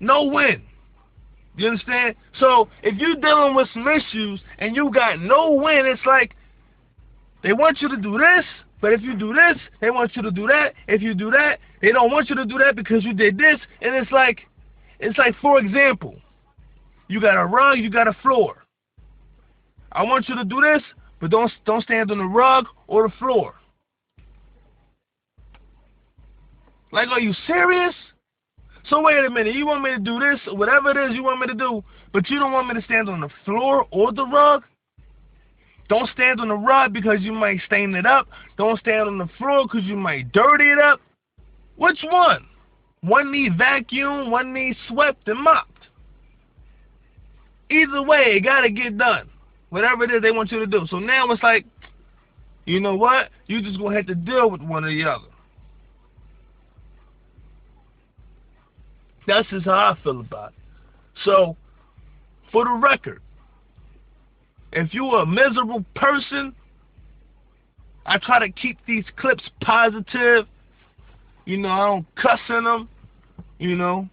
No win. You understand? So if you're dealing with some issues and you got no win, it's like they want you to do this, but if you do this, they want you to do that. If you do that, they don't want you to do that because you did this. And it's like, for example, you got a rug, you got a floor. I want you to do this, but don't stand on the rug or the floor. Like, are you serious? So wait a minute, you want me to do this, or whatever it is you want me to do, but you don't want me to stand on the floor or the rug? Don't stand on the rug because you might stain it up. Don't stand on the floor because you might dirty it up. Which one? One needs vacuum, one needs swept and mopped. Either way, it got to get done. Whatever it is they want you to do. So now it's like, you know what? You just going to have to deal with one or the other. That's just how I feel about it. So, for the record, if you're a miserable person, I try to keep these clips positive. You know, I don't cuss in them. You know,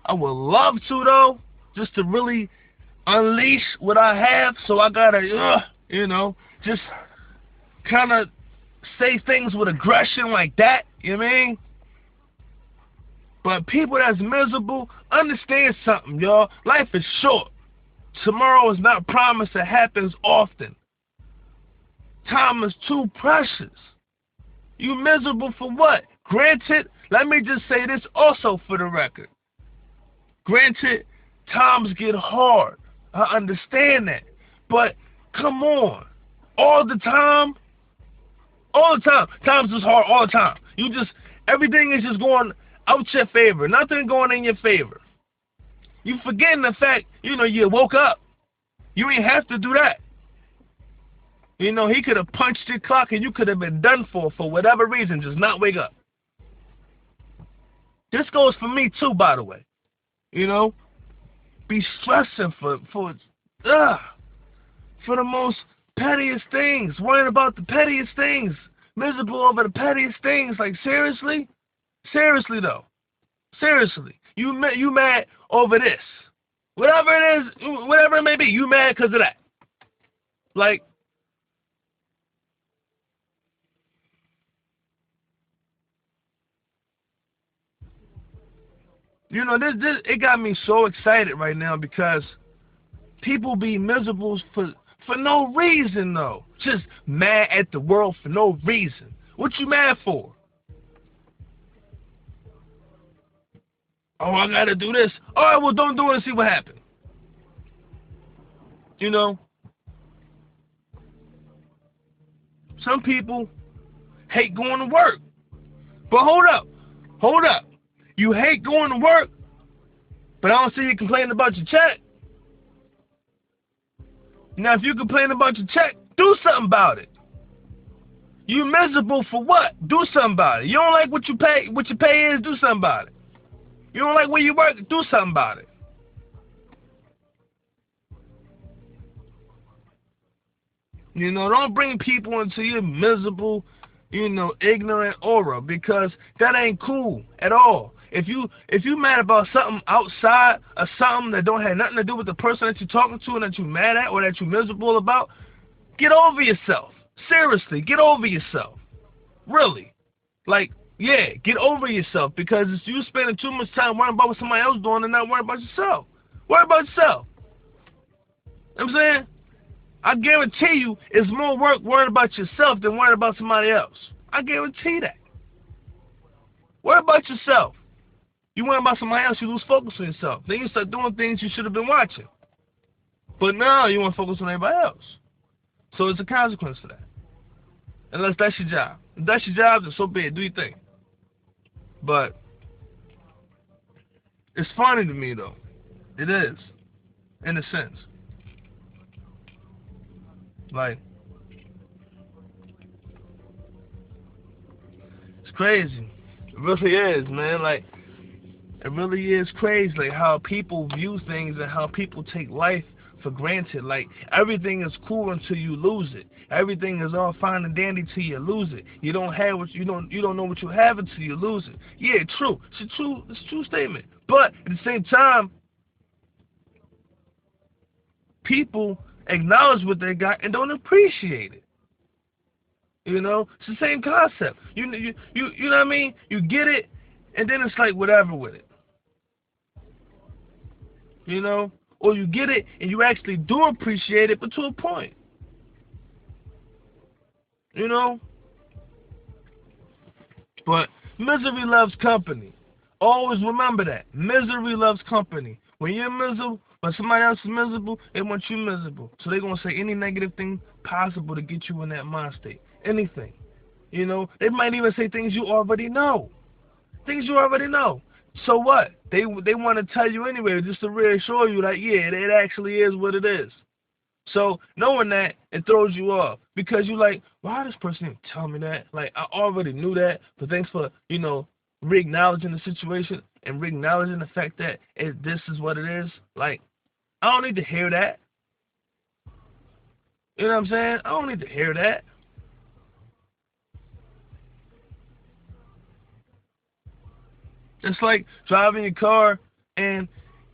I would love to, though, just to really unleash what I have. So I gotta, you know, just kind of say things with aggression like that. You know what I mean? But people that's miserable, understand something, y'all. Life is short. Tomorrow is not promised. It happens often. Time is too precious. You miserable for what? Granted, let me just say this also for the record. Granted, times get hard. I understand that. But come on. All the time. Times is hard all the time. Everything is just going out your favor. Nothing going in your favor. You forgetting the fact, you know, you woke up. You ain't have to do that. You know, he could have punched your clock and you could have been done for whatever reason, just not wake up. This goes for me too, by the way. You know, be stressing for the most pettiest things, worrying about the pettiest things, miserable over the pettiest things. Like, seriously? Seriously, though. Seriously. You mad over this. Whatever it is, whatever it may be, you mad because of that. Like, you know, this it got me so excited right now because people be miserable for no reason, though. Just mad at the world for no reason. What you mad for? Oh, I gotta do this. All right, well, don't do it and see what happens. You know, some people hate going to work. But hold up. You hate going to work, but I don't see you complaining about your check. Now, if you complain about your check, do something about it. You miserable for what? Do something about it. You don't like what your pay is, do something about it. You don't like where you work, do something about it. You know, don't bring people into your miserable, you know, ignorant aura, because that ain't cool at all. If you mad about something outside of something that don't have nothing to do with the person that you're talking to and that you're mad at or that you're miserable about, get over yourself. Seriously, get over yourself. Really. Like, yeah, get over yourself, because it's you spending too much time worrying about what somebody else doing and not worrying about yourself. Worry about yourself. You know what I'm saying? I guarantee you it's more work worrying about yourself than worrying about somebody else. I guarantee that. Worry about yourself. You worry about somebody else, you lose focus on yourself. Then you start doing things you should have been watching. But now you want to focus on everybody else. So it's a consequence to that. Unless that's your job. If that's your job, then so be it. Do your thing. But it's funny to me, though. It is. In a sense. Like, it's crazy. It really is, man. Like, it really is crazy, like how people view things and how people take life for granted. Like, everything is cool until you lose it. Everything is all fine and dandy till you lose it. You don't have what you don't know what you have until you lose it. Yeah, true. It's a true statement. But at the same time, people acknowledge what they got and don't appreciate it. You know, it's the same concept. You know what I mean? You get it, and then it's like whatever with it. You know, or you get it and you actually do appreciate it, but to a point. You know, but misery loves company. Always remember that. Misery loves company. When you're miserable, when somebody else is miserable, they want you miserable. So they're going to say any negative thing possible to get you in that mind state. Anything. You know, they might even say things you already know. Things you already know. So what? They want to tell you anyway, just to reassure you that, yeah, it actually is what it is. So knowing that, it throws you off. Because you're like, why this person didn't tell me that? Like, I already knew that, but thanks for, you know, re-acknowledging the situation and re-acknowledging the fact that this is what it is. Like, I don't need to hear that. You know what I'm saying? I don't need to hear that. It's like driving your car and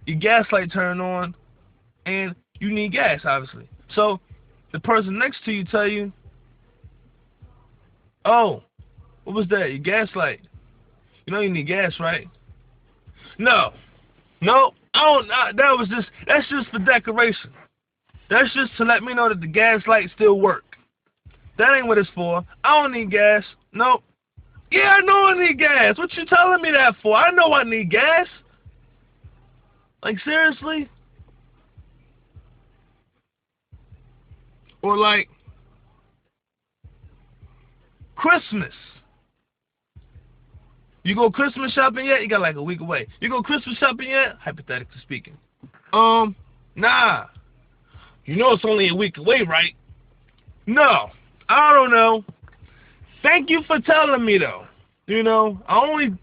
your gas light turned on and you need gas, obviously. So the person next to you tell you, oh, what was that? Your gas light. You know you need gas, right? No, I don't. That's just for decoration. That's just to let me know that the gas light still work. That ain't what it's for. I don't need gas. Nope. Yeah, I know I need gas. What you telling me that for? I know I need gas. Like, seriously? Or like Christmas. You go Christmas shopping yet? You got like a week away. You go Christmas shopping yet? Hypothetically speaking. Nah. You know it's only a week away, right? No. I don't know. Thank you for telling me though. You know, I only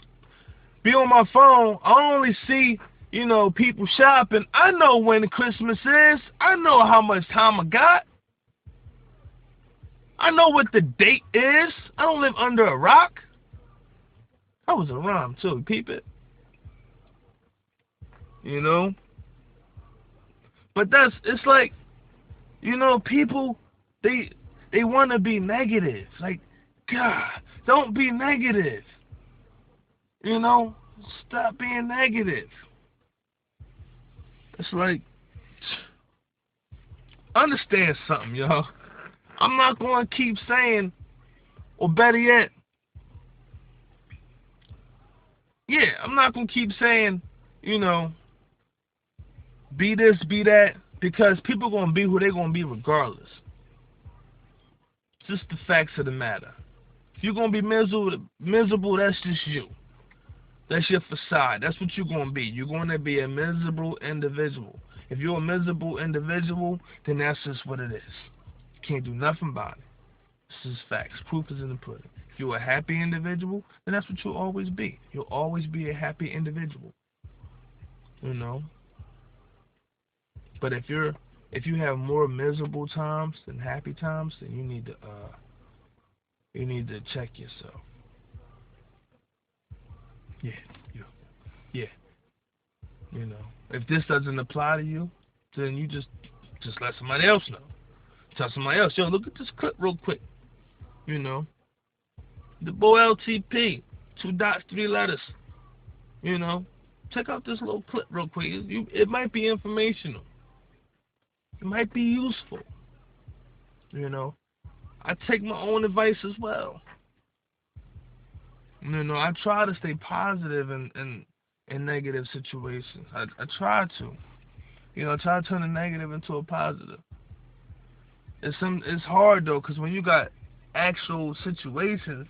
be on my phone. I only see, you know, people shopping. I know when Christmas is. I know how much time I got. I know what the date is. I don't live under a rock. That was a rhyme too. Peep it. You know? But it's like, you know, people, they want to be negative. Like, God, don't be negative. You know? Stop being negative. It's like, understand something, y'all. I'm not going to keep saying, or better yet, yeah, I'm not going to keep saying, you know, be this, be that, because people going to be who they're going to be regardless. It's just the facts of the matter. If you're going to be miserable, that's just you. That's your facade. That's what you're going to be. You're going to be a miserable individual. If you're a miserable individual, then that's just what it is. You can't do nothing about it. This is facts. Proof is in the pudding. If you're a happy individual, then that's what you'll always be. You'll always be a happy individual. You know? But if you have more miserable times than happy times, then you need to check yourself. Yeah. You know. If this doesn't apply to you, then you just let somebody else know. Tell somebody else, yo, look at this clip real quick. You know. The boy L.T.P. 2 dots, 3 letters. You know. Check out this little clip real quick. It might be informational. It might be useful. You know. I take my own advice as well. You know, I try to stay positive in negative situations. I try to. You know, try to turn a negative into a positive. It's hard though, because when you got actual situations,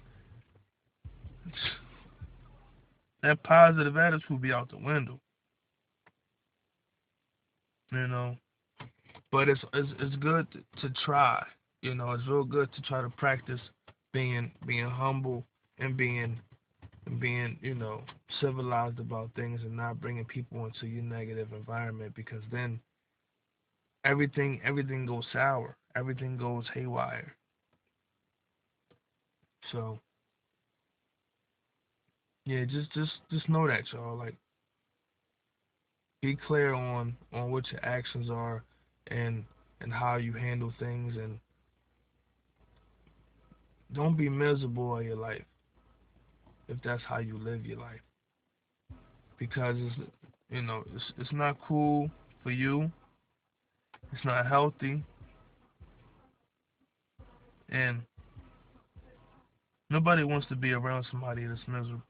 that positive attitude will be out the window. You know, but it's good to try. You know, it's real good to try to practice being humble and being you know, civilized about things and not bringing people into your negative environment, because then everything goes sour. Everything goes haywire. So yeah, just know that, y'all. Like, be clear on what your actions are, and how you handle things, and don't be miserable in your life if that's how you live your life, because it's not cool for you. It's not healthy, and nobody wants to be around somebody that's miserable.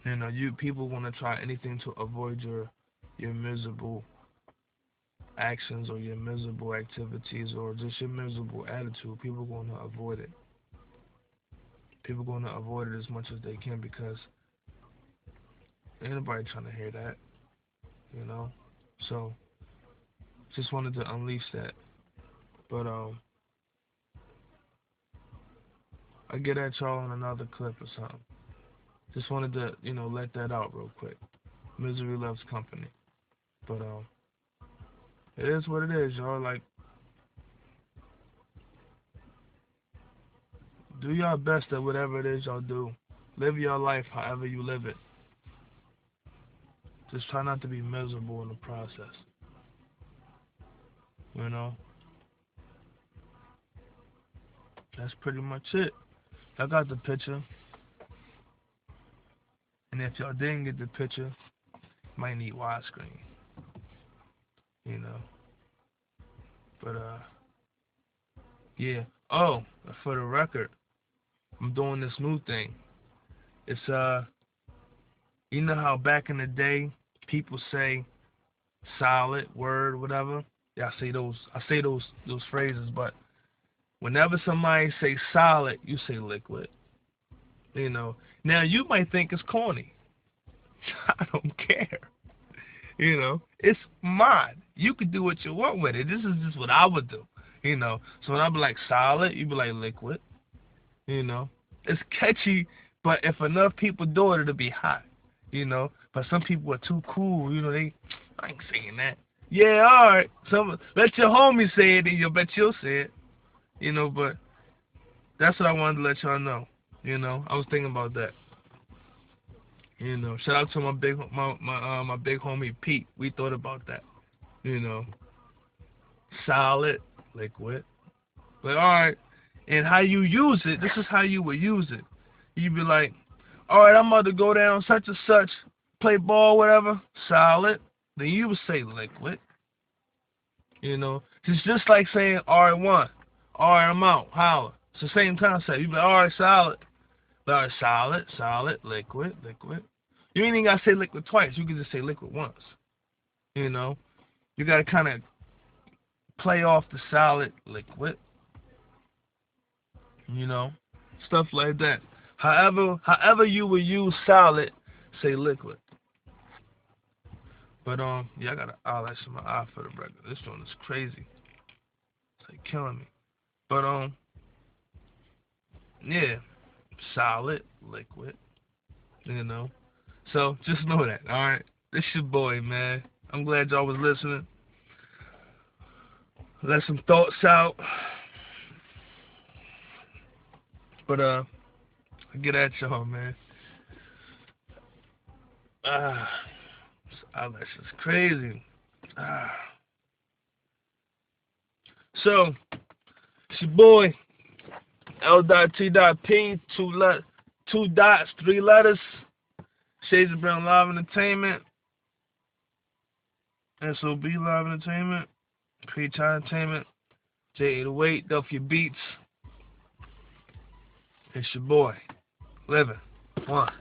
You people want to try anything to avoid your miserable actions, or your miserable activities, or just your miserable attitude. People going to avoid it. People going to avoid it as much as they can, because ain't nobody trying to hear that, you know. So just wanted to unleash that. But I get at y'all in another clip or something. Just wanted to, let that out real quick. Misery loves company. But it is what it is, y'all. Like, do your best at whatever it is y'all do. Live your life however you live it. Just try not to be miserable in the process. You know? That's pretty much it. I got the picture. And if y'all didn't get the picture, might need widescreen. You know? But yeah. Oh, for the record, I'm doing this new thing. It's you know how back in the day people say solid word, whatever. Yeah, I say those phrases, but whenever somebody say solid, you say liquid. Now you might think it's corny. I don't care. It's mine. You could do what you want with it. This is just what I would do. So when I be like solid, you be like liquid. It's catchy, but if enough people do it, it'll be hot. But some people are too cool. I ain't saying that. Yeah, all right. Let your homie say it, and you'll bet you'll say it. But that's what I wanted to let y'all know. I was thinking about that. Shout out to my big homie Pete. We thought about that. Solid, liquid. But all right, and how you use it? This is how you would use it. You'd be like, all right, I'm about to go down such and such, play ball, whatever. Solid. Then you would say liquid. It's just like saying all right, one. All right, I'm out. Holla. It's the same concept. You'd be like, all right, solid. All right, solid, liquid. You ain't even got to say liquid twice. You can just say liquid once. You got to kind of play off the solid, liquid. Stuff like that. However you would use solid, say liquid. But yeah, I got an eyelash in my eye for the record. This one is crazy. It's like killing me. But yeah, solid, liquid. So just know that, all right. This your boy, man. I'm glad y'all was listening. Let some thoughts out. But I get at y'all, man. This eyelash is crazy. So it's your boy L.T.P. Two dots, three letters. Shades of Brown Live Entertainment. SOB Live Entertainment. Pt.2 Entertainment. J808, Delphia Beats. It's your boy. Living. One.